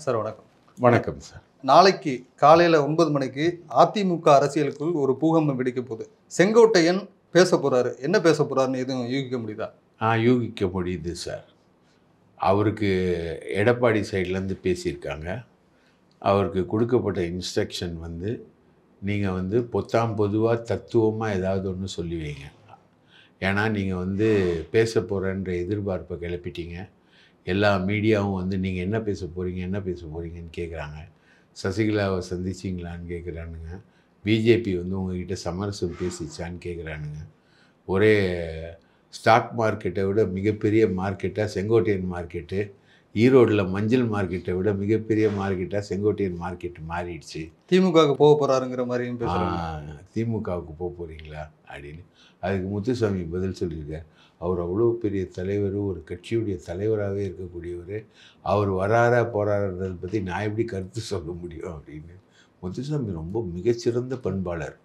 Sir வணக்கம். வணக்கம் sir. நாளைக்கு காலையில் 9 மணிக்கு அதிமுக அரசியலுக்குள் ஒரு பூகம்பம் வெடிக்க போகுது. செங்கோட்டையன் பேச போறாரு. என்ன பேச போறாருன்னு எதுவும் யூகிக்க முடியுதா? யூகிக்க முடியுது சார். அவருக்கு எடப்பாடி சைட்லேருந்து பேசியிருக்காங்க. அவருக்கு கொடுக்கப்பட்ட இன்ஸ்ட்ரக்ஷன் வந்து நீங்கள் வந்து பொதுவாக தத்துவமாக ஏதாவது ஒன்று சொல்லி வைங்க. ஏன்னா நீங்கள் வந்து பேச போகிறன்ற எதிர்பார்ப்பை கிளப்பிட்டீங்க. எல்லா மீடியாவும் வந்து நீங்கள் என்ன பேச போகிறீங்கன்னு கேட்குறாங்க. சசிகலாவை சந்திச்சிங்களான்னு கேட்குறானுங்க. பிஜேபி வந்து உங்ககிட்ட சமரசம் பேசிச்சான்னு கேட்குறானுங்க. ஒரே ஸ்டாக் மார்க்கெட்டை விட மிகப்பெரிய மார்க்கெட்டாக செங்கோட்டையன் மார்க்கெட்டு, ஈரோடில் மஞ்சள் மார்க்கெட்டை விட மிகப்பெரிய மார்க்கெட்டாக செங்கோட்டையன் மார்க்கெட்டு மாறிடுச்சு. திமுகவுக்கு போக போறாருங்கிற மாதிரியும் பேசுறாங்க. திமுகவுக்கு போக போகிறீங்களா அப்படின்னு. அதுக்கு முத்துசாமி பதில் சொல்லியிருக்கார். அவர் அவ்வளோ பெரிய தலைவர், ஒரு கட்சியுடைய தலைவராகவே இருக்கக்கூடியவர். அவர் வராரா போகிறாருன்றதை பற்றி நான் எப்படி கருத்து சொல்ல முடியும் அப்படின்னு. முத்துசாமி ரொம்ப மிகச்சிறந்த பண்பாளர்.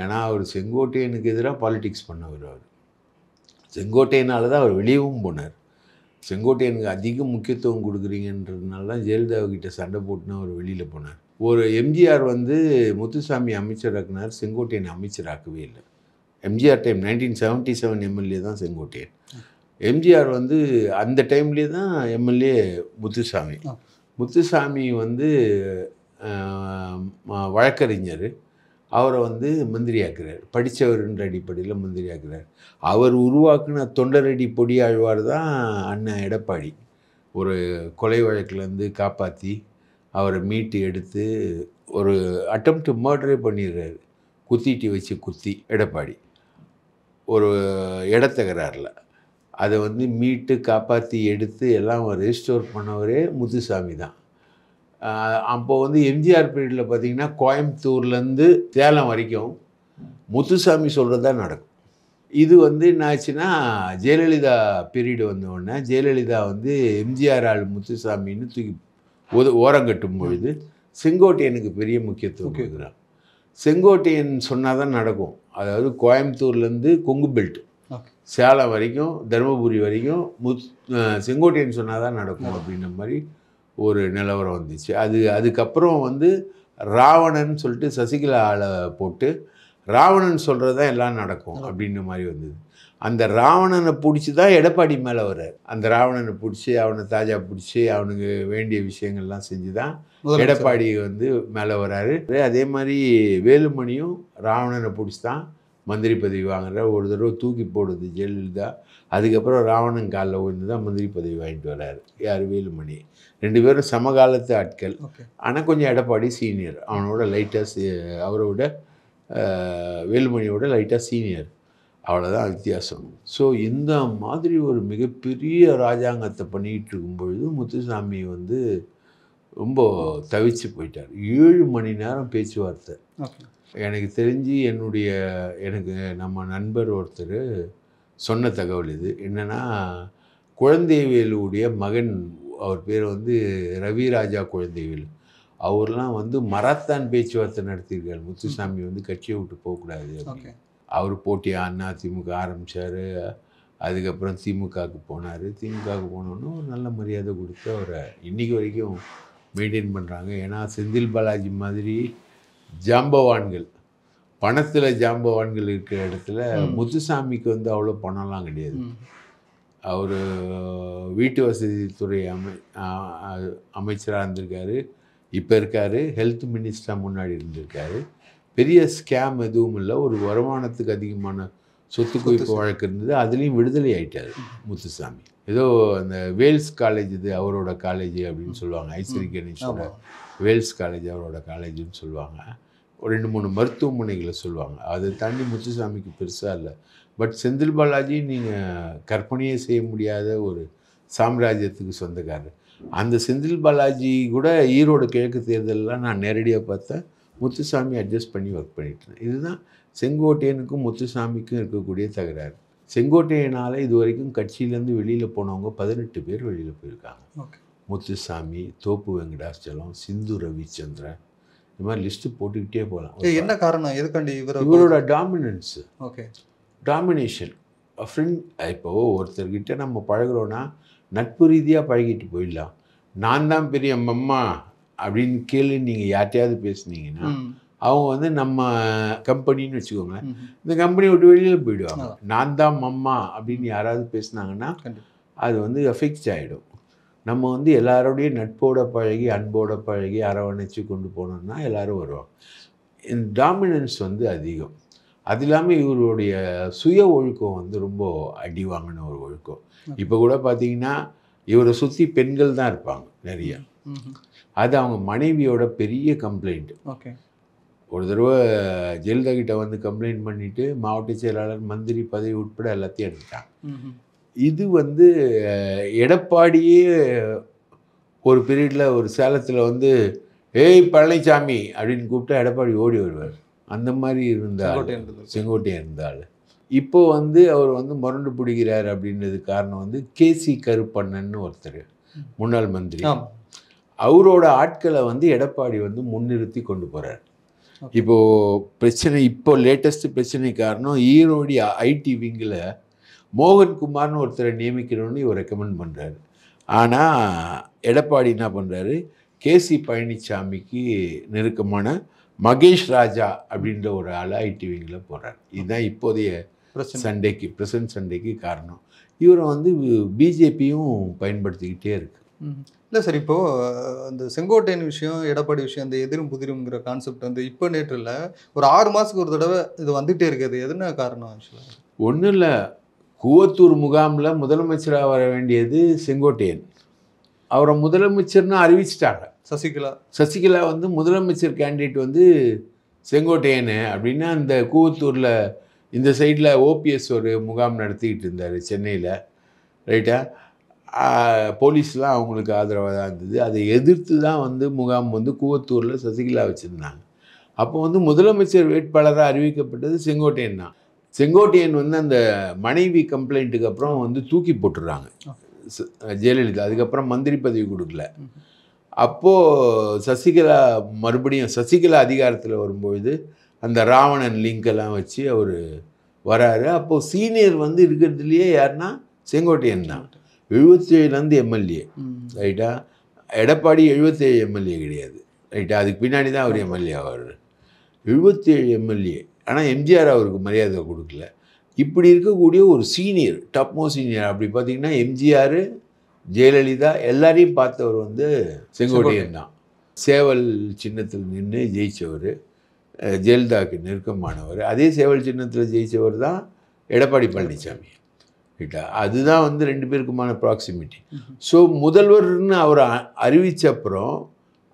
ஏன்னா அவர் செங்கோட்டையனுக்கு எதிராக பாலிடிக்ஸ் பண்ணவர். அவர் செங்கோட்டையனால தான் அவர் வெளியவும் போனார். செங்கோட்டையனுக்கு அதிக முக்கியத்துவம் கொடுக்குறீங்கன்றதுனால தான் ஜெயலலிதாவுக்கிட்ட சண்டை போட்டுனா அவர் வெளியில் போனார். ஒரு எம்ஜிஆர் வந்து முத்துசாமி அமைச்சராக்குனார், செங்கோட்டையன் அமைச்சராக்கவே இல்லை. எம்ஜிஆர் டைம் 1977 எம்எல்ஏ தான் செங்கோட்டையன். எம்ஜிஆர் வந்து அந்த டைம்லேயே தான் எம்எல்ஏ முத்துசாமி. முத்துசாமி வந்து வழக்கறிஞர். அவரை வந்து மந்திரியாக்குறார். படித்தவர்ன்ற அடிப்படையில் மந்திரியாக்குறார். அவர் உருவாக்குன தொண்டரடி பொடி ஆழ்வார் தான் அண்ணன் எடப்பாடி. ஒரு கொலை வழக்கிலேருந்து காப்பாற்றி அவரை மீட்டு எடுத்து ஒரு அட்டெம்ப்ட் மர்டரே பண்ணிடுறாரு. குத்திட்டு வச்சு குத்தி எடப்பாடி ஒரு இடத்தகராறில் அதை வந்து மீட்டு காப்பாற்றி எடுத்து எல்லாம் ரெஸ்டோர் பண்ணவரே முத்துசாமி தான். அப்போது வந்து எம்ஜிஆர் பீரியடில் பார்த்திங்கன்னா கோயம்புத்தூர்லேருந்து சேலம் வரைக்கும் முத்துசாமி சொல்கிறது தான் நடக்கும். இது வந்து என்ன ஆச்சுன்னா ஜெயலலிதா பீரியடு வந்தோடனே ஜெயலலிதா வந்து எம்ஜிஆர் ஆள் முத்துசாமின்னு தூக்கி ஓரங்கட்டும் பொழுது செங்கோட்டையனுக்கு பெரிய முக்கியத்துவம் கொடுக்குறாங்க. செங்கோட்டையன் சொன்னால் தான் நடக்கும். அதாவது கோயம்புத்தூர்லேருந்து கொங்கு பெல்ட் சேலம் வரைக்கும் தருமபுரி வரைக்கும் செங்கோட்டையன் சொன்னால் தான் நடக்கும் அப்படின்ற மாதிரி ஒரு நிலவரம் வந்துச்சு. அதுக்கப்புறம் வந்து ராவணன் சொல்லிட்டு சசிகலா ஆளை போட்டு ராவணன் சொல்கிறது தான் எல்லாம் நடக்கும் அப்படின்ற மாதிரி வந்தது. அந்த ராவணனை பிடிச்சி தான் எடப்பாடி மேலே வர்றார். அந்த ராவணனை பிடிச்சி அவனை தாஜா பிடிச்சி அவனுக்கு வேண்டிய விஷயங்கள்லாம் செஞ்சு தான் எடப்பாடி வந்து மேலே வர்றாரு. அதே மாதிரி வேலுமணியும் ராவணனை பிடிச்சி தான் மந்திரி பதவி வாங்குற. ஒரு தடவை தூக்கி போடுது ஜெயலலிதா. அதுக்கப்புறம் ராவணன் காலில் விழுந்து தான் மந்திரி பதவி வாங்கிட்டு வர்றாரு. யார்? வேலுமணி. 2 பேரும் சமகாலத்து ஆட்கள். ஆனால் கொஞ்சம் எடப்பாடி சீனியர். அவனோட லைட்டாக அவரோட வேலுமணியோட லைட்டாக சீனியர். அவ்வளோதான் வித்தியாசம். ஸோ இந்த மாதிரி ஒரு மிகப்பெரிய ராஜாங்கத்தை பண்ணிகிட்டு இருக்கும் பொழுது முத்துசாமி வந்து ரொம்ப தவிச்சு போயிட்டார். 7 மணி நேரம் பேச்சுவார்த்தை. எனக்கு தெரிஞ்சு எனக்கு நம்ம நண்பர் ஒருத்தர் சொன்ன தகவல் இது என்னென்னா, குழந்தைவேலுடைய மகன், அவர் பேர் வந்து ரவிராஜா குழந்தைவேலு, அவர்லாம் வந்து மராத்தான் பேச்சுவார்த்தை நடத்தியிருக்காரு. முத்துசாமி வந்து கட்சியை விட்டு போகக்கூடாது அப்படின்னு. அவர் போட்டி அதிமுக ஆரம்பித்தார். அதுக்கப்புறம் திமுகவுக்கு போனார். திமுகவுக்கு போனோன்னு ஒரு நல்ல மரியாதை கொடுத்து அவரை இன்றைக்கி வரைக்கும் மெயின்டைன் பண்ணுறாங்க. ஏன்னா செந்தில் பாலாஜி மாதிரி ஜாம்பவான்கள், பணத்தில் ஜாம்பவான்கள் இருக்கிற இடத்துல முத்துசாமிக்கு வந்து அவ்வளோ பணம்லாம் கிடையாது. அவர் வீட்டு வசதித்துறை அமைச்சராக இருந்திருக்காரு. இப்போ இருக்கார். ஹெல்த் மினிஸ்டராக முன்னாடி இருந்திருக்காரு. பெரிய ஸ்கேம் எதுவும் இல்லை. ஒரு வருமானத்துக்கு அதிகமான சொத்து குவிப்பு வழக்கு இருந்தது. அதுலேயும் விடுதலை ஆகிட்டார் முத்துசாமி. ஏதோ அந்த வேல்ஸ் காலேஜ், இது அவரோட காலேஜ் அப்படின்னு சொல்லுவாங்க. ஐஸ்வரி கணேஷோட வேல்ஸ் காலேஜ் அவரோட காலேஜுன்னு சொல்லுவாங்க. ஒரு 2-3 மருத்துவமனைகளை சொல்லுவாங்க. அதை தாண்டி முத்துசாமிக்கு பெருசாக இல்லை. பட் செந்தில் பாலாஜி நீங்கள் கற்பனையே செய்ய முடியாத ஒரு சாம்ராஜ்யத்துக்கு சொந்தக்காரர். அந்த செந்தில் பாலாஜி கூட ஈரோடு கிழக்கு தேர்தலெலாம் நான் நேரடியாக பார்த்தேன். முத்துசாமி அட்ஜஸ்ட் பண்ணி ஒர்க் பண்ணிட்டுருந்தேன். இதுதான் செங்கோட்டையனுக்கும் முத்துசாமிக்கும் இருக்கக்கூடிய தகராறு. செங்கோட்டையனால் இது வரைக்கும் கட்சியிலேருந்து வெளியில் போனவங்க 18 பேர் வெளியில் போயிருக்காங்க. முத்துசாமி, தோப்பு வெங்கடாச்சலம், சிந்து ரவிச்சந்திரன், இந்த மாதிரி லிஸ்ட்டு போட்டுக்கிட்டே போகலாம். என்ன காரணம்? எதுக்காண்டி இவரோட டாமினன்ஸு, டாமினேஷன். ஃப்ரெண்ட் இப்போது ஒருத்தர்கிட்ட நம்ம பழகிறோன்னா நட்பு ரீதியாக பழகிட்டு போயிடலாம். நான் தான் பெரிய மம்மா அப்படின்னு கேள்வி நீங்கள் யார்ட்டையாவது பேசுனீங்கன்னா அவங்க வந்து நம்ம கம்பெனின்னு வச்சுக்கோங்க, இந்த கம்பெனி விட்டு வெளியில் போயிடுவாங்க. நான் தான் மம்மா அப்படின்னு யாராவது பேசுனாங்கன்னா அது வந்து எஃபெக்ட் ஆகிடும். நம்ம வந்து எல்லாரோடையும் நட்போட பழகி அன்போட பழகி அரவணைச்சு கொண்டு போனோம்னா எல்லாரும் வருவாங்க. இந்த டாமினன்ஸ் வந்து அதிகம். அது இல்லாமல் இவருடைய சுய ஒழுக்கம் வந்து ரொம்ப அடி வாங்கின ஒரு ஒழுக்கம். இப்போ கூட பார்த்தீங்கன்னா இவரை சுற்றி பெண்கள் தான் இருப்பாங்க நிறைய. அது அவங்க மனைவியோட பெரிய கம்ப்ளைண்ட். ஓகே. ஒரு தடவை ஜெயலலிதா கிட்ட வந்து கம்ப்ளைண்ட் பண்ணிட்டு மாவட்ட செயலாளர் மந்திரி பதவி உட்பட எல்லாத்தையும் எடுத்துட்டாங்க. இது வந்து எடப்பாடியே ஒரு பீரியடில் ஒரு சேலத்தில் வந்து ஏய் பழனிசாமி அப்படின்னு கூப்பிட்டா எடப்பாடி ஓடி வருவார். அந்த மாதிரி இருந்தால் செங்கோட்டையன் இருந்தால். இப்போ வந்து அவர் வந்து முரண்டு பிடிக்கிறார் அப்படின்றது காரணம் வந்து கேசி கருப்பண்ணன்னு ஒருத்தர் முன்னாள் மந்திரி. அவரோட ஆட்களை வந்து எடப்பாடி வந்து முன்னிறுத்தி கொண்டு போகிறார். இப்போது பிரச்சனை, இப்போ லேட்டஸ்ட் பிரச்சனை காரணம் ஈரோடு ஐடி விங்கில் மோகன்குமார்னு ஒருத்தரை நியமிக்கணும்னு இவர் ரெக்கமெண்ட் பண்ணுறாரு. ஆனால் எடப்பாடி என்ன பண்ணுறாரு, கேசி பழனிசாமிக்கு நெருக்கமான மகேஷ் ராஜா அப்படின்ற ஒரு ஆளை ஐடி விங்கில் போடுறார். இதுதான் இப்போதைய ப்ரெசன்ட் சண்டைக்கு காரணம். இவரை வந்து பிஜேபியும் பயன்படுத்திக்கிட்டே இருக்கு. இல்லை சார், இப்போது அந்த செங்கோட்டையன் விஷயம், எடப்பாடி விஷயம், அந்த எதிரும் புதிருங்கிற கான்செப்ட் வந்து இப்போ நேற்று இல்லை, ஒரு 6 மாதத்துக்கு ஒரு தடவை இது வந்துகிட்டே இருக்குது. எதுனா காரணம்? ஆக்சுவலாக ஒன்றும் இல்லை. கூவத்தூர் முகாமில் முதலமைச்சராக வர வேண்டியது செங்கோட்டையன். அவரை முதலமைச்சர்னு அறிவிச்சிட்டாங்க. சசிகலா வந்து முதலமைச்சர் கேண்டிடேட் வந்து செங்கோட்டையன் அப்படின்னு அந்த கூவத்தூரில் இந்த சைடில் ஓபிஎஸ் ஒரு முகாம் நடத்திக்கிட்டு இருந்தார் சென்னையில். ரைட்டா? போலீஸ்லாம் அவங்களுக்கு ஆதரவாக தான் இருந்தது. அதை எதிர்த்து தான் வந்து முகாம் வந்து கூவத்தூரில் சசிகலா வச்சுருந்தாங்க. அப்போ வந்து முதலமைச்சர் வேட்பாளராக அறிவிக்கப்பட்டது செங்கோட்டையன் தான். செங்கோட்டையன் வந்து அந்த மனைவி கம்ப்ளைண்ட்டுக்கு அப்புறம் வந்து தூக்கி போட்டுடுறாங்க ஜெயலலிதா. அதுக்கப்புறம் மந்திரி பதவி கொடுக்கல. அப்போது சசிகலா அதிகாரத்தில் வரும்பொழுது அந்த ராவணன் லிங்கெல்லாம் வச்சு அவர் வராரு. அப்போது சீனியர் வந்து இருக்கிறதுலையே யாருன்னா செங்கோட்டையன் தான். 77 எம்எல்ஏ. ரைட்டா? எடப்பாடி 77 எம்எல்ஏ கிடையாது. ரைட்டா? அதுக்கு பின்னாடி தான் அவர் எம்எல்ஏ ஆவார். 77 எம்எல்ஏ. ஆனால் எம்ஜிஆர் அவருக்கு மரியாதை கொடுக்கல. இப்படி இருக்கக்கூடிய ஒரு சீனியர், டாப்மோ சீனியர். அப்படி பார்த்தீங்கன்னா எம்ஜிஆர், ஜெயலலிதா எல்லாரையும் பார்த்தவர் வந்து செங்கோட்டையன் தான். சேவல் சின்னத்தில் நின்று ஜெயித்தவர், ஜெயலலிதாவுக்கு நெருக்கமானவர். அதே சேவல் சின்னத்தில் ஜெயித்தவர் தான் எடப்பாடி பழனிசாமி. ரைட்டா? அதுதான் வந்து 2 பேருக்குமான ப்ராக்சிமிட்டி. ஸோ முதல்வர்னு அவர் அறிவித்தப்புறம்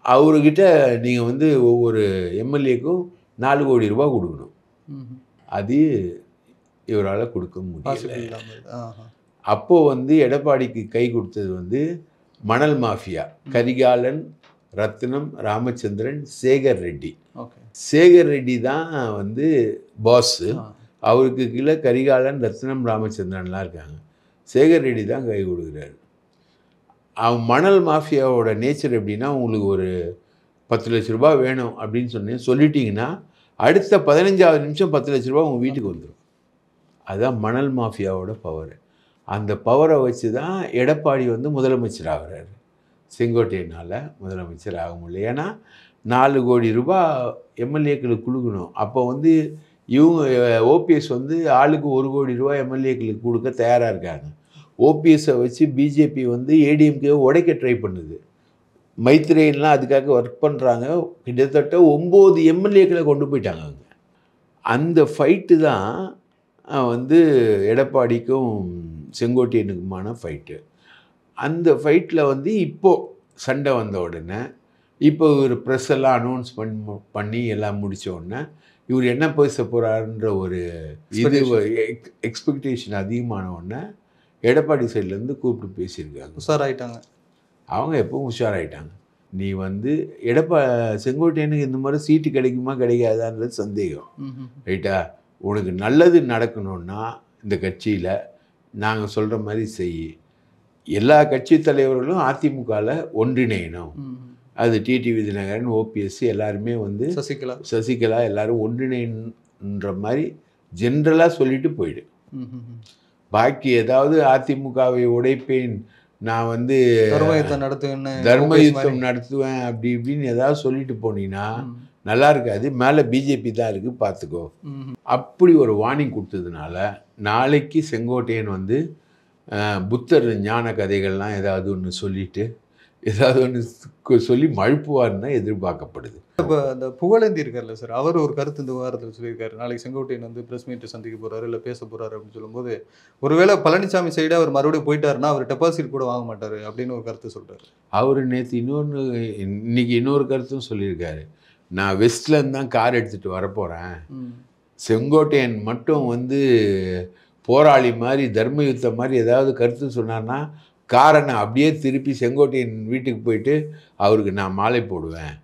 அவர்கிட்ட நீங்கள் வந்து ஒவ்வொரு எம்எல்ஏக்கும் 4 கோடி ரூபா கொடுக்கணும். அது இவரால் கொடுக்க முடியல. அப்போது வந்து எடப்பாடிக்கு கை கொடுத்தது வந்து மணல் மாஃபியா, கரிகாலன், ரத்னம், ராமச்சந்திரன், சேகர் ரெட்டி. சேகர் ரெட்டி தான் வந்து பாஸ்ஸு. அவருக்கு கீழே கரிகாலன், ரத்னம், ராமச்சந்திரன்லாம் இருக்காங்க. சேகர் ரெட்டி தான் கை கொடுக்குறாரு. அவன் மணல் மாஃபியாவோட நேச்சர் எப்படின்னா, உங்களுக்கு ஒரு 10 லட்ச ரூபா வேணும் அப்படின்னு சொல்லிட்டீங்கன்னா அடுத்த 15வது நிமிஷம் 10 லட்ச ரூபா உங்கள் வீட்டுக்கு வந்துடும். அதுதான் மணல் மாஃபியாவோட பவர். அந்த பவரை வச்சு தான் எடப்பாடி வந்து முதலமைச்சர் ஆகிறாரு. செங்கோட்டையனால் முதலமைச்சர் ஆக முடியல. ஏன்னா 4 கோடி ரூபா எம்எல்ஏக்களுக்கு கொடுக்கணும். அப்போ வந்து இவங்க ஓபிஎஸ் வந்து ஆளுக்கு 1 கோடி ரூபா எம்எல்ஏக்களுக்கு கொடுக்க தயாராக இருக்காங்க. ஓபிஎஸ்ஸை வச்சு பிஜேபி வந்து ஏடிஎம்கே உடைக்க ட்ரை பண்ணுது. மைத்ரேயன்லாம் அதுக்காக ஒர்க் பண்ணுறாங்க. கிட்டத்தட்ட 9 எம்எல்ஏக்களை கொண்டு போயிட்டாங்க அவங்க. அந்த ஃபைட்டு தான் வந்து எடப்பாடிக்கும் செங்கோட்டையனுக்குமான ஃபைட்டு. அந்த ஃபைட்டில் வந்து இப்போது சண்டை வந்த உடனே இப்போ ஒரு ப்ரெஸ் எல்லாம் அனௌன்ஸ் பண்ணி எல்லாம் முடித்த உடனே இவர் என்ன பேச போகிறாருன்ற ஒரு இது எக்ஸ்பெக்டேஷன் அதிகமான உடனே எடப்பாடி சைட்லேருந்து கூப்பிட்டு பேசியிருக்காங்க. உஷாராயிட்டாங்க. அவங்க எப்பவும் உஷாராயிட்டாங்க. நீ வந்து செங்கோட்டையனுக்கு இந்த மாதிரி சீட்டு கிடைக்குமா கிடைக்காதான்றது சந்தேகம். ரைட்டா? உனக்கு நல்லது நடக்கணும்னா இந்த கட்சியில் நாங்கள் சொல்கிற மாதிரி செய். எல்லா கட்சி தலைவர்களும் அதிமுகவில் ஒன்றிணையணும். அது டிடிவி தினகரன், ஓபிஎஸ் எல்லாருமே வந்து சசிகலா எல்லாரும் ஒன்றிணைன்ற மாதிரி ஜென்ரலாக சொல்லிட்டு போயிடு. பாக்கி ஏதாவது அதிமுகவை உடைப்பேன், நான் வந்து தர்ம யுத்தம் நடத்துவேன்னு தர்ம யுத்தம் நடத்துவேன் அப்படி இப்படின்னு ஏதாவது சொல்லிட்டு போனீங்கன்னா நல்லா இருக்காது, மேலே பிஜேபி தான் இருக்குது பார்த்துக்கோ. அப்படி ஒரு வார்னிங் கொடுத்ததுனால நாளைக்கு செங்கோட்டையன் வந்து புத்தர் ஞான கதைகள்லாம் ஏதாவது ஒன்று சொல்லிட்டு ஏதாவது ஒன்று சொல்லி மழுப்புவார்னு தான் எதிர்பார்க்கப்படுது. இப்போ அந்த புகழேந்தி இருக்கார்ல சார், அவர் ஒரு கருத்து இந்த விவகாரத்தில் சொல்லியிருக்காரு. நாளைக்கு செங்கோட்டையன் வந்து பிரஸ் மீட் சந்திக்க போறாரு, இல்லை பேச போறாரு அப்படின்னு சொல்லும்போது, ஒருவேளை பழனிசாமி சைடு அவர் மறுபடியும் போயிட்டாருன்னா அவர் டெபாசிட் கூட வாங்க மாட்டாரு அப்படின்னு ஒரு கருத்து சொல்றாரு. அவர் நேற்று இன்னைக்கு இன்னொரு கருத்தும் சொல்லியிருக்காரு. நான் வெஸ்ட்லேருந்து தான் கார் எடுத்துகிட்டு வரப்போகிறேன், செங்கோட்டையன் மட்டும் வந்து போராளி மாதிரி தர்ம யுத்தம் மாதிரி ஏதாவது கருத்து சொன்னார்னா காரை நான் அப்படியே திருப்பி செங்கோட்டையன் வீட்டுக்கு போயிட்டு அவருக்கு நான் மாலை போடுவேன்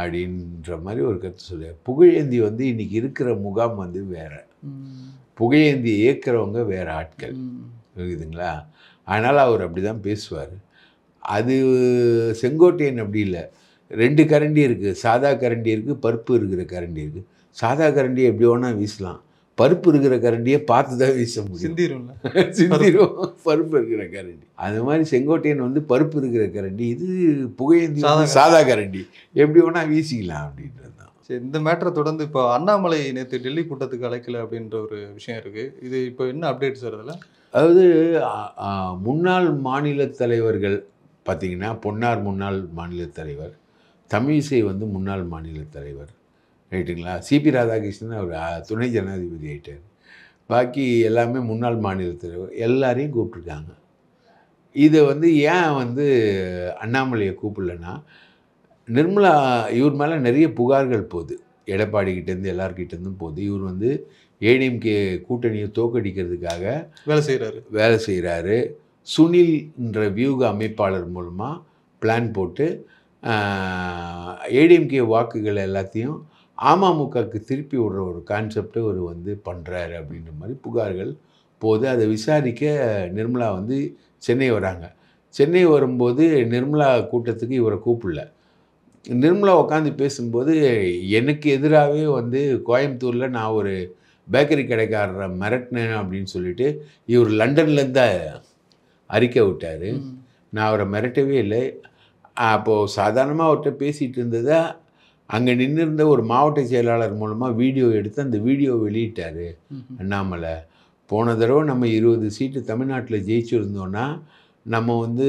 அப்படின்ற மாதிரி ஒரு கருத்து சொல்லுவார். புகழேந்தி வந்து இன்னைக்கு இருக்கிற முகாம் வந்து வேற, புகழேந்தி இயக்கிறவங்க வேற ஆட்கள் இருக்குதுங்களா. அதனால் அவர் அப்படி தான் பேசுவார். அது செங்கோட்டையன் அப்படி இல்லை, 2 கரண்டி இருக்குது, சாதா கரண்டி இருக்குது, பருப்பு இருக்கிற கரண்டி இருக்குது. சாதா கரண்டி எப்படி வேணால் வீசலாம், பருப்பு இருக்கிற கரண்டியை பார்த்து தான் வீச முடியும், சிந்திரும் பருப்பு இருக்கிற கரண்டி. அது மாதிரி செங்கோட்டையன் வந்து பருப்பு இருக்கிற கரண்டி, இது புகையேந்தி சாதா கரண்டி, எப்படி வேணால் வீசிக்கலாம் அப்படின்றது தான். சரி, இந்த மேட்டரை தொடர்ந்து இப்போ அண்ணாமலை நேற்று டெல்லி கூட்டத்துக்கு அழைக்கல அப்படின்ற ஒரு விஷயம் இருக்குது. இது இப்போ என்ன அப்டேட் சார் அதில்? அதாவது முன்னாள் மாநில தலைவர்கள் பார்த்திங்கன்னா, பொன்னார் முன்னாள் மாநில தலைவர், தமிழிசை வந்து முன்னாள் மாநில தலைவர், ரைட்டுங்களா. சிபி ராதாகிருஷ்ணன் அவர் துணை ஜனாதிபதி ஆகிட்டார். பாக்கி எல்லாமே முன்னாள் மாநில தலைவர், எல்லாரையும் கூப்பிட்ருக்காங்க. இதை வந்து ஏன் வந்து அண்ணாமலையை கூப்பிடலன்னா, நிர்மலா இவர் மேலே நிறைய புகார்கள் போகுது, எடப்பாடிக்கிட்டேருந்து எல்லார்கிட்டேருந்தும் போகுது. இவர் வந்து ஏடிஎம்கே கூட்டணியை தோக்கடிக்கிறதுக்காக வேலை செய்கிறாரு. சுனில்ன்ற வியூக அமைப்பாளர் மூலமாக பிளான் போட்டு ஏடிஎம்கே வாக்குகள் எல்லாத்தையும் அமமுகவுக்கு திருப்பி விடுற ஒரு கான்செப்டை ஒரு வந்து பண்ணுறாரு அப்படின்ற மாதிரி புகார்கள் போது. அதை விசாரிக்க நிர்மலா வந்து சென்னை வராங்க. சென்னை வரும்போது நிர்மலா கூட்டத்துக்கு இவரை கூப்பிடல. நிர்மலா உட்காந்து பேசும்போது எனக்கு எதிராகவே வந்து கோயம்புத்தூரில் நான் ஒரு பேக்கரி கடைக்காரரை மிரட்டினேன் அப்படின்னு சொல்லிட்டு இவர் லண்டன்லேருந்து அறிக்கை விட்டார். நான் அவரை மிரட்டவே இல்லை. அப்போது சாதாரணமாக அவர்கிட்ட பேசிகிட்டு இருந்ததை அங்கே நின்றுருந்த ஒரு மாவட்ட செயலாளர் மூலமாக வீடியோ எடுத்து அந்த வீடியோ வெளியிட்டார் அண்ணாமலை. போன தடவை நம்ம 20 சீட்டு தமிழ்நாட்டில் ஜெயிச்சுருந்தோன்னா நம்ம வந்து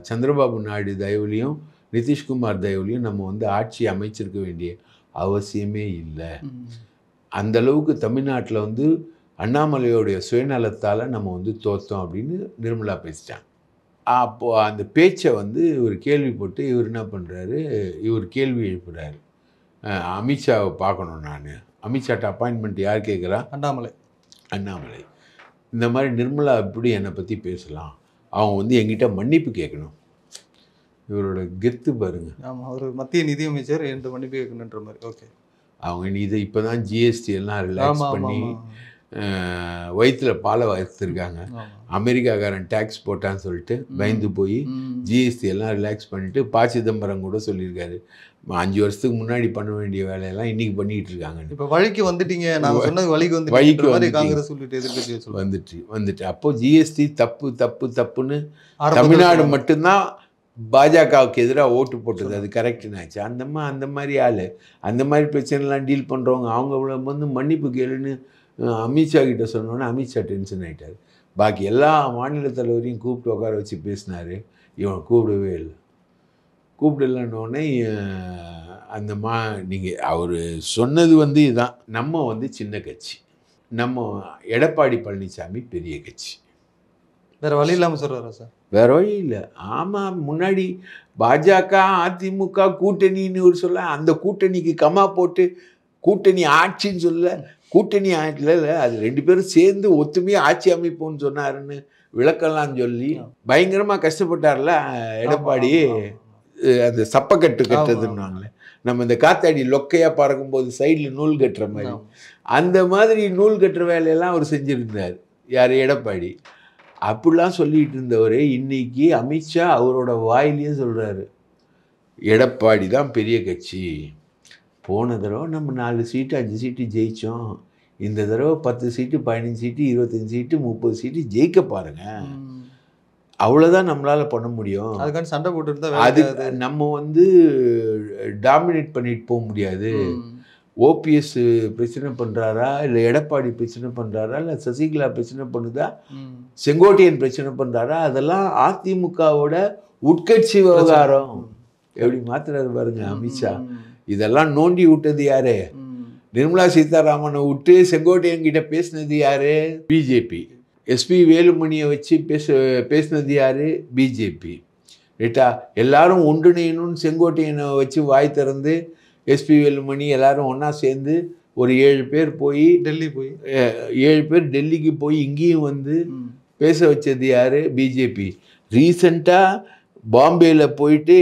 சந்திரபாபு நாயுடு தயவுலையும் நிதிஷ்குமார் தயவுலையும் நம்ம வந்து ஆட்சி அமைச்சிருக்க வேண்டிய அவசியமே இல்லை. அந்தளவுக்கு தமிழ்நாட்டில் வந்து அண்ணாமலையோடைய சுயநலத்தால் நம்ம வந்து தோற்றோம் அப்படின்னு நிர்மலா பேசிட்டாங்க. அப்போது அந்த பேச்சை வந்து இவர் கேள்விப்பட்டு இவர் என்ன பண்ணுறாரு, இவர் கேள்வி எழுப்புறாரு, அமித்ஷாவை பார்க்கணும் நான். அமித்ஷாட்ட அப்பாயின்மெண்ட் யார் கேட்குறா? அண்ணாமலை. இந்த மாதிரி நிர்மலா எப்படி என்னை பற்றி பேசலாம், அவங்க வந்து எங்கிட்ட மன்னிப்பு கேட்கணும். இவரோட கெத்து பாருங்க. ஆமாம், அவர் மத்திய நிதியமைச்சர் என்று மன்னிப்பு கேட்கணுன்ற மாதிரி. ஓகே, அவங்க இதை இப்போ தான் ஜிஎஸ்டி எல்லாம் ரிலாக்ஸ் பண்ணி வயிற்றில் பாலை வளர்த்துருக்காங்க. அமெரிக்காக்காரன் டேக்ஸ் போட்டான்னு சொல்லிட்டு பயந்து போய் ஜிஎஸ்டி எல்லாம் ரிலாக்ஸ் பண்ணிவிட்டு ப. சிதம்பரம் கூட சொல்லியிருக்காரு, 5 வருஷத்துக்கு முன்னாடி பண்ண வேண்டிய வேலையெல்லாம் இன்றைக்கி பண்ணிகிட்டு இருக்காங்க. இப்போ வழிக்கு வந்துட்டீங்க, நான் சொன்னது வழிக்கு வந்து காங்கிரஸ் சொல்லிட்டு எதிர்க்கட்சி வந்துட்டு அப்போது ஜிஎஸ்டி தப்புன்னு தமிழ்நாடு மட்டும்தான் பாஜகவுக்கு எதிராக ஓட்டு போட்டது. அது கரெக்டுனாச்சு. அந்த மாதிரி ஆள், அந்த மாதிரி பிரச்சனைலாம் டீல் பண்ணுறவங்க அவங்க வந்து மன்னிப்பு கேளுன்னு அமித்ஷா கிட்ட சொன்னோன்னே அமித்ஷா டென்ஷன் ஆகிட்டார். பாக்கி எல்லா மாநில தலைவரையும் கூப்பிட்டு உட்கார வச்சு பேசினார். இவன் கூப்பிடவே இல்லை. கூப்பிடலன்னொடனே அந்த நீங்கள் அவர் சொன்னது வந்து இதுதான், நம்ம வந்து சின்ன கட்சி, நம்ம எடப்பாடி பழனிசாமி பெரிய கட்சி, வேறு வழி இல்லாமல் சொல்கிறாரா சார்? வேறு வழி இல்லை. ஆமாம், முன்னாடி பாஜக அதிமுக கூட்டணின்னு ஒரு சொல்ல, அந்த கூட்டணிக்கு கமா போட்டு கூட்டணி ஆட்சின்னு சொல்ல, கூட்டணி ஆட்சியில் இல்லை, அது 2 பேரும் சேர்ந்து ஒத்துமையாக ஆட்சி அமைப்போம்னு சொன்னாருன்னு விளக்கெல்லாம் சொல்லி பயங்கரமாக கஷ்டப்பட்டார்ல எடப்பாடி. அந்த சப்பக்கட்டு கட்டுறதுன்னாங்களே, நம்ம இந்த காத்தாடி லொக்கையாக பறக்கும்போது சைடில் நூல் கட்டுற மாதிரி, அந்த மாதிரி நூல் கட்டுற வேலையெல்லாம் அவர் செஞ்சுருந்தார். யார்? எடப்பாடி. அப்படிலாம் சொல்லிகிட்டு இருந்தவர் இன்றைக்கி அமித்ஷா அவரோட வாயிலேயே சொல்கிறாரு, எடப்பாடி தான் பெரிய கட்சி. போன தடவை நம்ம 4 சீட்டு 5 சீட்டு ஜெயித்தோம், இந்த தடவை 10 சீட்டு 15 சீட்டு 25 சீட்டு 30 சீட்டு ஜெயிக்க பாருங்கள். அவ்வளோதான் நம்மளால் பண்ண முடியும். அதுக்காண்டி சண்டை போட்டுருந்தா அது நம்ம வந்து டாமினேட் பண்ணிட்டு போக முடியாது. ஓபிஎஸ் பிரச்சனை பண்ணுறாரா, இல்லை எடப்பாடி பிரச்சனை பண்ணுறாரா, இல்லை சசிகலா பிரச்சனை பண்ணுதா, செங்கோட்டையன் பிரச்சனை பண்ணுறாரா, அதெல்லாம் அதிமுகவோட உட்கட்சி விவகாரம். எப்படி மாத்துறாரு பாருங்க அமித்ஷா. இதெல்லாம் நோண்டி விட்டது யாரு? நிர்மலா சீதாராமனை விட்டு செங்கோட்டையன் கிட்ட பேசினது யாரு? பிஜேபி. எஸ்பி வேலுமணியை வச்சு பேசினது யாரு? பிஜேபி. ரைட்டா? எல்லாரும் ஒன்றிணையணும்னு செங்கோட்டையனை வச்சு வாய் திறந்து எஸ்பி வேலுமணி எல்லாரும் ஒன்றா சேர்ந்து ஒரு 7 பேர் போய் 7 பேர் டெல்லிக்கு போய் இங்கேயும் வந்து பேச வச்சது யார்? பிஜேபி. ரீசண்டாக பாம்பேயில் போயிட்டு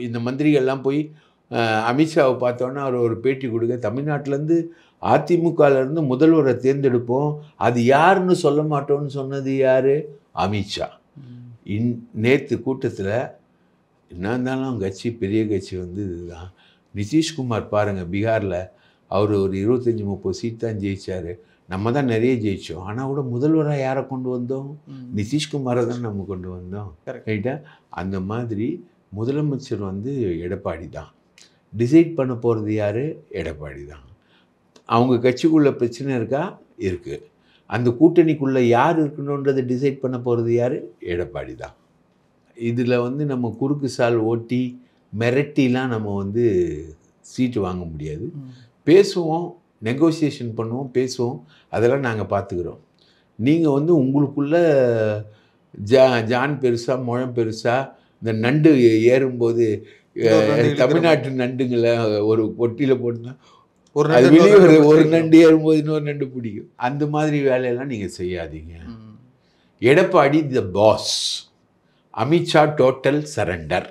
இந்த மந்திரிகள்லாம் போய் அமித்ஷாவை பார்த்தோன்னா அவர் ஒரு பேட்டி கொடுக்க, தமிழ்நாட்டிலேருந்து அதிமுகலேருந்து முதல்வரை தேர்ந்தெடுப்போம், அது யாருன்னு சொல்ல மாட்டோம்னு சொன்னது யார்? அமித்ஷா. நேற்று கூட்டத்தில் என்ன இருந்தாலும் கட்சி பெரிய கட்சி வந்து இதுதான். நிதிஷ்குமார் பாருங்கள், பீகாரில் அவர் ஒரு 25-30 சீட் தான் ஜெயிச்சார். நம்ம தான் நிறைய ஜெயித்தோம். ஆனால் கூட முதல்வராக யாரை கொண்டு வந்தோம்? நிதிஷ்குமாரை தான் நம்ம கொண்டு வந்தோம். ரைட்டா? அந்த மாதிரி முதலமைச்சர் வந்து எடப்பாடி தான். டிசைட் பண்ண போகிறது யார்? எடப்பாடி தான். அவங்க கட்சிக்குள்ளே பிரச்சனை இருக்கா? இருக்குது. அந்த கூட்டணிக்குள்ளே யார் இருக்கணுன்றதை டிசைட் பண்ண போகிறது யார்? எடப்பாடி தான். இதில் வந்து நம்ம குறுக்கு சால் ஓட்டி மிரட்டிலாம் நம்ம வந்து சீட்டு வாங்க முடியாது. பேசுவோம், நெகோசியேஷன் பண்ணுவோம், பேசுவோம், அதெல்லாம் நாங்கள் பார்த்துக்கிறோம். நீங்கள் வந்து உங்களுக்குள்ள ஜான் பெருசா முழம் பெருசா, இந்த நண்டு ஏறும்போது தமிழ்நாட்டு நண்டுங்களை ஒரு பொட்டியில் போட்டுனா அது வெளியே ஒரு நண்டு ஏறும்போது இன்னொரு நண்டு பிடிக்கும். அந்த மாதிரி வேலையெல்லாம் நீங்கள் செய்யாதீங்க. எடப்பாடி த பாஸ், அமித்ஷா டோட்டல் சரண்டர்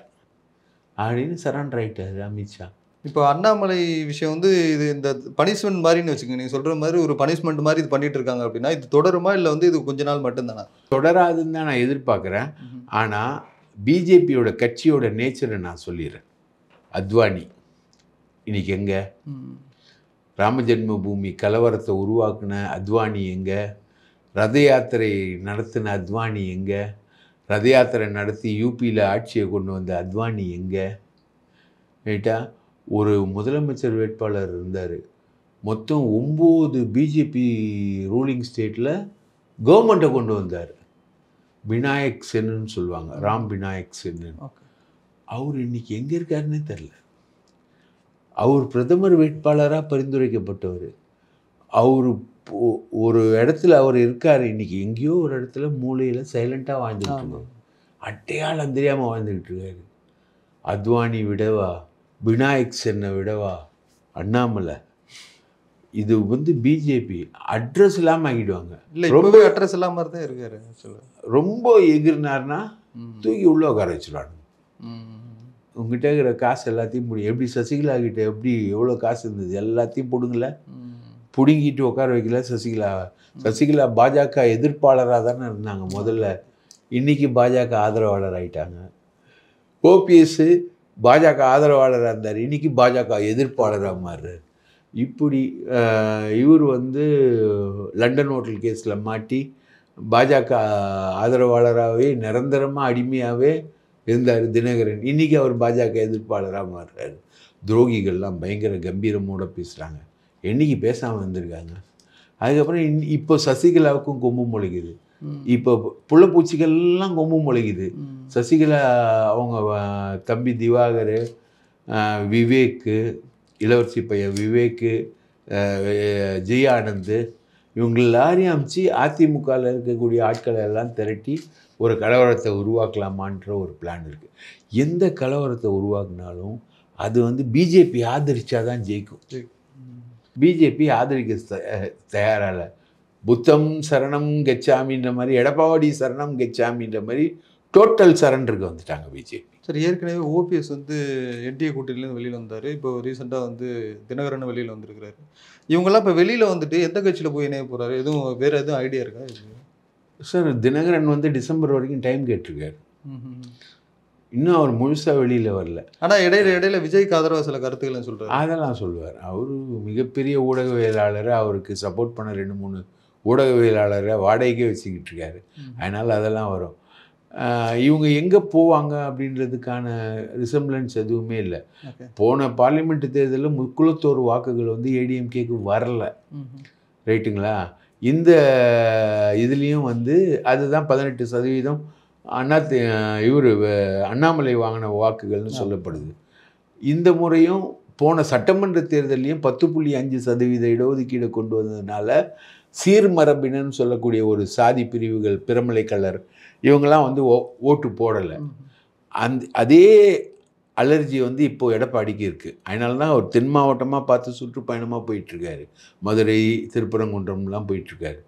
அப்படின்னு சரண்டர் ஆகிட்டார் அமித்ஷா. இப்போ அண்ணாமலை விஷயம் வந்து இது இந்த பனிஷ்மெண்ட் மாதிரின்னு வச்சுக்கோங்க. நீங்கள் சொல்கிற மாதிரி ஒரு பனிஷ்மெண்ட் மாதிரி இது பண்ணிட்டு இருக்காங்க அப்படின்னா இது தொடருமா, இல்லை வந்து இது கொஞ்ச நாள் மட்டும்தானா? தொடராதுன்னு தான் நான் எதிர்பார்க்குறேன். ஆனால் பிஜேபியோட கட்சியோட நேச்சரை நான் சொல்லிடுறேன். அத்வானி இன்னைக்கு எங்கே? ராமஜென்ம பூமி கலவரத்தை உருவாக்குன அத்வானி எங்கே? ரத யாத்திரை நடத்தின அத்வானி எங்கே? ரத யாத்திரை நடத்தி யூபியில் ஆட்சியை கொண்டு வந்த அத்வானி எங்கே? ரைட்டா? ஒரு முதலமைச்சர் வேட்பாளர் இருந்தார். மொத்தம் 9 பிஜேபி ரூலிங் ஸ்டேட்டில் கவர்மெண்ட்டை கொண்டு வந்தார். விநாயக் சென்னு சொல்லுவாங்க, ராம் விநாயக் சென்னு. அவர் இன்னைக்கு எங்கே இருக்காருன்னே தெரில. அவர் பிரதமர் வேட்பாளராக பரிந்துரைக்கப்பட்டவர். அவர் ஒரு இடத்துல அவர் இருக்கார். இன்னைக்கு எங்கேயோ ஒரு இடத்துல மூலையில் சைலண்ட்டாக வாழ்ந்துக்கிட்டு இருக்காரு. அட்டையாளம் தெரியாமல் வாழ்ந்துக்கிட்டு இருக்காரு. அத்வானி விடவா, விநாயக் சென்னை விடவா, அண்ணாமலை? இது வந்து பிஜேபி அட்ரஸ் இல்லாமல் ஆகிடுவாங்க. இல்லை, ரொம்ப அட்ரஸ் இல்லாமல் தான் இருக்காரு. ரொம்ப எகிர்னார்னா தூக்கி உள்ள உட்கார வச்சுருவாங்க. உங்ககிட்ட இருக்கிற காசு எல்லாத்தையும் எப்படி சசிகலா கிட்ட எப்படி எவ்வளோ காசு இருந்தது எல்லாத்தையும் பிடுங்கல, பிடுங்கிட்டு உட்கார வைக்கல சசிகலா பாஜக எதிர்ப்பாளராக தானே இருந்தாங்க முதல்ல. இன்னைக்கு பாஜக ஆதரவாளர் ஆகிட்டாங்க. ஓபிஎஸ் பாஜக ஆதரவாளராக இருந்தார், இன்னைக்கு பாஜக எதிர்ப்பாளராக மாறுறார். இப்படி இவர் வந்து லண்டன் ஹோட்டல் கேஸில் மாட்டி பாஜக ஆதரவாளராகவே நிரந்தரமாக அடிமையாகவே இருந்தார் தினகரன். இன்றைக்கி அவர் பாஜக எதிர்ப்பாளராக மாறுறாரு. துரோகிகள்லாம் பயங்கர கம்பீரமோடு பேசுகிறாங்க. என்றைக்கு பேசாமல் வந்திருக்காங்க. அதுக்கப்புறம் இப்போ சசிகலாவுக்கும் கொம்பு முளைக்குது. இப்போ புள்ளப்பூச்சிகள்லாம் கொம்பு முளைக்குது. சசிகலா அவங்க தம்பி திவாகர், விவேக்கு, இளவரசி பையன் விவேக்கு, ஜெய் ஆனந்த், இவங்க எல்லாரையும் அமைச்சு அதிமுகவில் இருக்கக்கூடிய ஆட்களை எல்லாம் திரட்டி ஒரு கலவரத்தை உருவாக்கலாமான்ற ஒரு பிளான் இருக்குது. எந்த கலவரத்தை உருவாக்குனாலும் அது வந்து பிஜேபி ஆதரிச்சா தான் ஜெயிக்கும். பிஜேபி ஆதரிக்க தயாரால. புத்தம் சரணம் கச்சாமின்ற மாதிரி, எடப்பாடி சரணம் கச்சாமின்ற மாதிரி டோட்டல் சரண்டருக்கு வந்துட்டாங்க பிஜேபி. சரி, ஏற்கனவே ஓபிஎஸ் வந்து என்டிஏ கூட்டணியிலேருந்து வெளியில் வந்தார். இப்போ ரீசெண்டாக வந்து தினகரன் வெளியில் வந்திருக்கிறாரு. இவங்கெல்லாம் இப்போ வெளியில் வந்துட்டு எந்த கட்சியில் போய் இணைய போகிறாரு? எதுவும் வேறு எதுவும் ஐடியா இருக்கா? சார், தினகரன் வந்து டிசம்பர் வரைக்கும் டைம் கேட்டிருக்காரு. இன்னும் அவர் முழுசாக வெளியில் வரல. ஆனால் இடையில விஜய்க்கு ஆதரவாக சில கருத்துக்கள்னு சொல்கிறார். அதெல்லாம் சொல்லுவார். அவர் மிகப்பெரிய ஊடகவியலாளர். அவருக்கு சப்போர்ட் பண்ண 2-3 ஊடகவியலாளரை வாடகைக்கே வச்சுக்கிட்டு இருக்காரு. அதனால் அதெல்லாம் வரும். இவங்க எங்கே போவாங்க அப்படின்றதுக்கான ரிசம்பிளன்ஸ் எதுவுமே இல்லை. போன பார்லிமெண்ட் தேர்தலில் முக்குளத்தோர் வாக்குகள் வந்து ஏடிஎம்கேக்கு வரல, ரைட்டுங்களா? இந்த இதுலேயும் வந்து அதுதான் 18% அண்ணாமலை வாங்கின வாக்குகள்னு சொல்லப்படுது. இந்த முறையும் போன சட்டமன்ற தேர்தலையும் 10.5% இடஒதுக்கீடு கொண்டு வந்ததுனால சீர்மரபினன்னு சொல்லக்கூடிய ஒரு சாதி பிரிவுகள், பிரமலை கலர், இவங்கெல்லாம் வந்து ஓட்டு போடலை. அதே அலர்ஜி வந்து இப்போது எடப்பாடிக்கு இருக்குது. அதனால தான் அவர் தென் மாவட்டமாக பார்த்து சுற்றுப்பயணமாக போயிட்டுருக்காரு. மதுரை, திருப்பரங்குன்றம்லாம் போயிட்டுருக்காரு.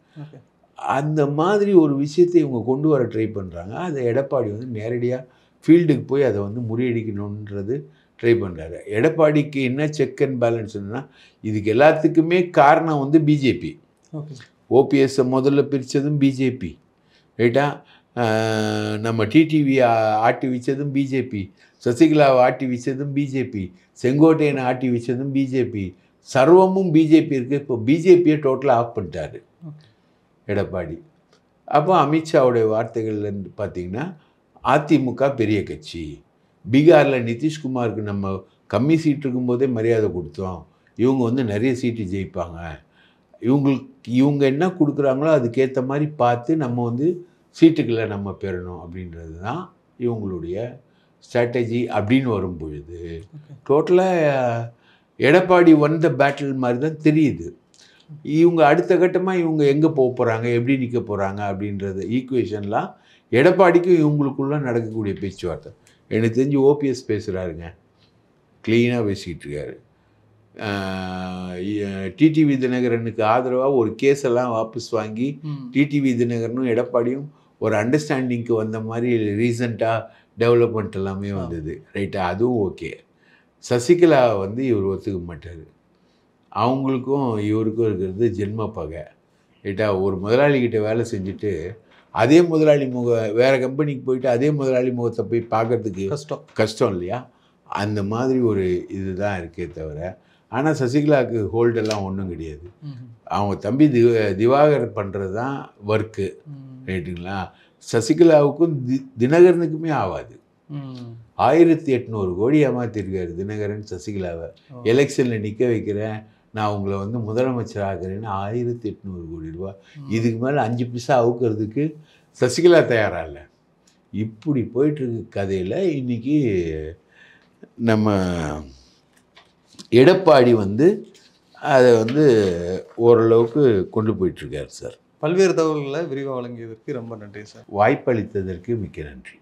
அந்த மாதிரி ஒரு விஷயத்தை இவங்க கொண்டு வர ட்ரை பண்ணுறாங்க. அதை எடப்பாடி வந்து நேரடியாக ஃபீல்டுக்கு போய் அதை வந்து முறியடிக்கணுன்றது ட்ரை பண்ணுறாரு. எடப்பாடிக்கு என்ன செக் அண்ட் பேலன்ஸ்னா, இதுக்கு எல்லாத்துக்குமே காரணம் வந்து பிஜேபி. ஓபிஎஸ்ஸை முதல்ல பிரித்ததும் பிஜேபி, ரைட்டா? நம்ம டிடிவி ஆட்டி வச்சதும் பிஜேபி, சசிகலாவை ஆட்டி வச்சதும் பிஜேபி, செங்கோட்டையனை ஆட்டி வச்சதும் பிஜேபி, சர்வமும் பிஜேபி இருக்குது. இப்போ பிஜேபியை டோட்டலாக ஆஃப் பண்ணிட்டாரு எடப்பாடி. அப்போ அமித்ஷாவுடைய வார்த்தைகள்லேருந்து பார்த்திங்கன்னா, அதிமுக பெரிய கட்சி, பீகாரில் நிதிஷ்குமாருக்கு நம்ம கம்மி சீட்டு இருக்கும்போதே மரியாதை கொடுத்தோம், இவங்க வந்து நிறைய சீட்டு ஜெயிப்பாங்க, இவங்க என்ன கொடுக்குறாங்களோ அதுக்கேற்ற மாதிரி பார்த்து நம்ம வந்து சீட்டுக்களை நம்ம பெறணும் அப்படின்றது தான் இவங்களுடைய ஸ்ட்ராட்டஜி. அப்படின்னு வரும் பொழுது டோட்டலாக எடப்பாடி வந்த பேட்டில் மாதிரி தான் தெரியுது. இவங்க அடுத்த கட்டமாக இவங்க எங்கே போக போகிறாங்க, எப்படி நிற்க போகிறாங்க அப்படின்றது ஈக்குவேஷன்லாம் எடப்பாடிக்கும் இவங்களுக்குள்ள நடக்கக்கூடிய பேச்சுவார்த்தை. எனக்கு தெரிஞ்சு ஓபிஎஸ் பேசுகிறாருங்க, க்ளீனாக பேசிக்கிட்டு இருக்காரு. டிடிவி தினகரனுக்கு ஆதரவாக ஒரு கேஸெல்லாம் வாபஸ் வாங்கி டிடிவி தினகரனும் எடப்பாடியும் ஒரு அண்டர்ஸ்டாண்டிங்க்கு வந்த மாதிரி ரீசண்டாக டெவலப்மெண்ட் எல்லாமே வந்தது, ரைட்டா? அதுவும் ஓகே. சசிகலா வந்து இவர் ஒத்துக்க மாட்டார். அவங்களுக்கும் இவருக்கும் இருக்கிறது ஜென்ம பகை, ரைட்டா? ஒரு முதலாளிகிட்ட வேலை செஞ்சுட்டு அதே முதலாளி வேறு கம்பெனிக்கு போயிட்டு அதே முதலாளி முகத்தை போய் பார்க்கறதுக்கு கஷ்டம் இல்லையா? அந்த மாதிரி ஒரு இதுதான் இருக்கே தவிர, ஆனால் சசிகலாவுக்கு ஹோல்டெல்லாம் ஒன்றும் கிடையாது. அவங்க தம்பி திவாகர் பண்ணுறது தான் ஒர்க்கு, ரைட்டுங்களா? சசிகலாவுக்கும் தினகரனுக்குமே ஆகாது. 1800 கோடி ஏமாத்திருக்காரு தினகரன் சசிகலாவை. எலெக்ஷனில் நிற்க வைக்கிறேன், நான் உங்களை வந்து முதலமைச்சர் ஆகிறேன்னு 1800 கோடி ரூபா. இதுக்கு மேலே 5 பைசா அவுக்கிறதுக்கு சசிகலா தயாராக இல்லை. இப்படி போயிட்டுருக்கு கதையில் இன்றைக்கி நம்ம எடப்பாடி வந்து அதை வந்து ஓரளவுக்கு கொண்டு போயிட்டுருக்கார் சார். பல்வேறு தகவல்களை விரிவாக வழங்கியதற்கு ரொம்ப நன்றி சார். வாய்ப்பளித்ததற்கு மிக்க நன்றி.